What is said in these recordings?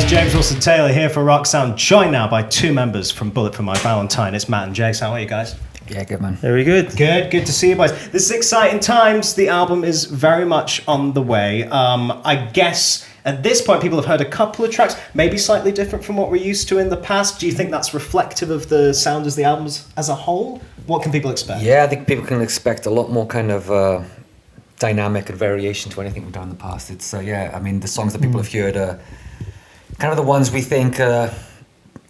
James Wilson-Taylor here for Rock Sound, joined now by two members from Bullet for My Valentine. It's Matt and Jace. How are you guys? Yeah, good man. Very good. Good to see you boys. This is exciting times. The album is very much on the way. I guess at this point people have heard a couple of tracks, maybe slightly different from what we're used to in the past. Do you think that's reflective of the sound as the albums as a whole? What can people expect? Yeah, I think people can expect a lot more kind of dynamic and variation to anything we've done in the past. It's I mean, the songs that people have heard are kind of the ones we think, I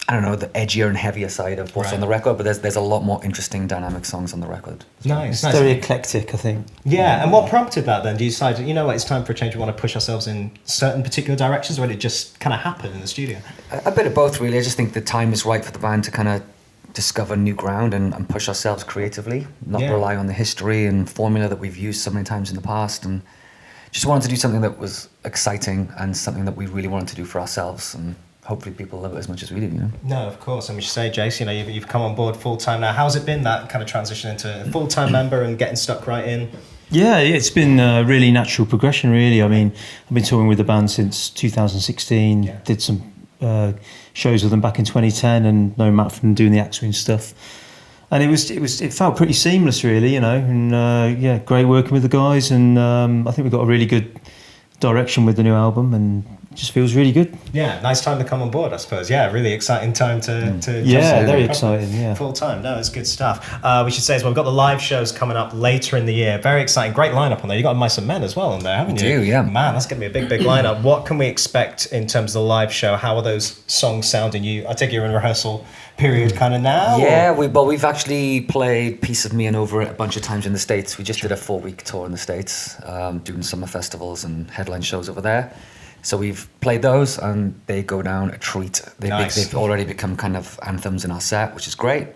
don't know, the edgier and heavier side of what's on the record, but there's a lot more interesting dynamic songs on the record. Nice. Very eclectic, I think. Yeah, and what prompted that then? Do you decide, you know what, it's time for a change, we want to push ourselves in certain particular directions, or did it just kind of happen in the studio? A bit of both, really. I just think the time is right for the band to kind of discover new ground and push ourselves creatively, not rely on the history and formula that we've used so many times in the past, and just wanted to do something that was exciting and something that we really wanted to do for ourselves, and hopefully people love it as much as we do, you know? No, of course. And we should say, Jace, you know, you've come on board full-time now. How's it been, that kind of transition into a full-time member and getting stuck right in? Yeah, it's been a really natural progression, really. I mean, I've been touring with the band since 2016, did some shows with them back in 2010, and know Matt from doing the Axwing stuff. And it felt pretty seamless, really, you know, and great working with the guys, and I think we've got a really good direction with the new album, and it just feels really good. Yeah, nice time to come on board, I suppose. Yeah, really exciting time to yeah, very exciting, yeah. Full time, no, it's good stuff. We should say as well, we've got the live shows coming up later in the year. Very exciting, great lineup on there. You've got Mice and Men as well on there, haven't you? I do, yeah. Man, that's going to be a big lineup. What can we expect in terms of the live show? How are those songs sounding? I take you're in rehearsal period kind of now? Yeah, we've actually played Piece of Me and Over It a bunch of times in the States. We just did a 4-week tour in the States, doing summer festivals and headline shows over there. So we've played those, and they go down a treat. They've already become kind of anthems in our set, which is great.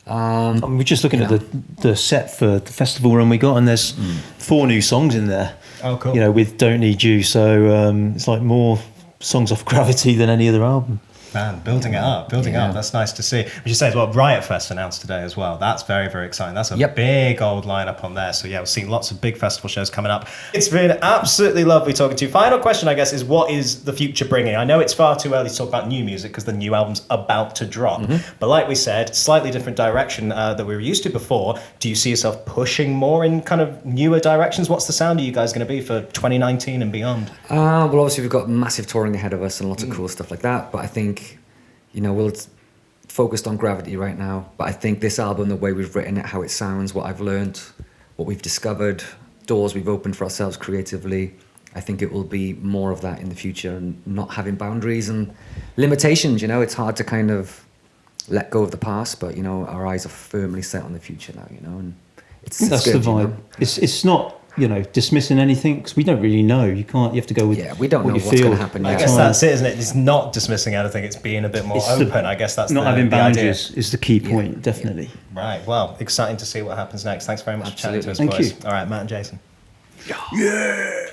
We're just looking at the set for the festival run we got, and there's 4 new songs in there. Oh, cool. You know, with Don't Need You, so it's like more songs off Gravity than any other album. Man, building it up. That's nice to see. We should say as well, Riot Fest announced today as well. That's very, very exciting. That's a big old lineup on there. So yeah, we're seeing lots of big festival shows coming up. It's been absolutely lovely talking to you. Final question, I guess, is what is the future bringing? I know it's far too early to talk about new music because the new album's about to drop. But like we said, slightly different direction that we were used to before. Do you see yourself pushing more in kind of newer directions? What's the sound of you guys going to be for 2019 and beyond? Well, obviously we've got massive touring ahead of us and lots of cool stuff like that. But I think, you know, we're focused on Gravity right now, but I think this album, the way we've written it, how it sounds, what I've learned, what we've discovered, doors we've opened for ourselves creatively, I think it will be more of that in the future, and not having boundaries and limitations. You know, it's hard to kind of let go of the past, but, you know, our eyes are firmly set on the future now, you know, and it's that's good, the vibe. You know? It's not, you know, dismissing anything, because we don't really know. You have to go with we don't know what's going to happen. I guess that's it, isn't it? It's not dismissing anything, it's being a bit more open. I guess that's not having boundaries is the key point, definitely. Right, well, exciting to see what happens next. Thanks very much for chatting to us, Thank boys. you. All right, Matt and Jason. Yeah.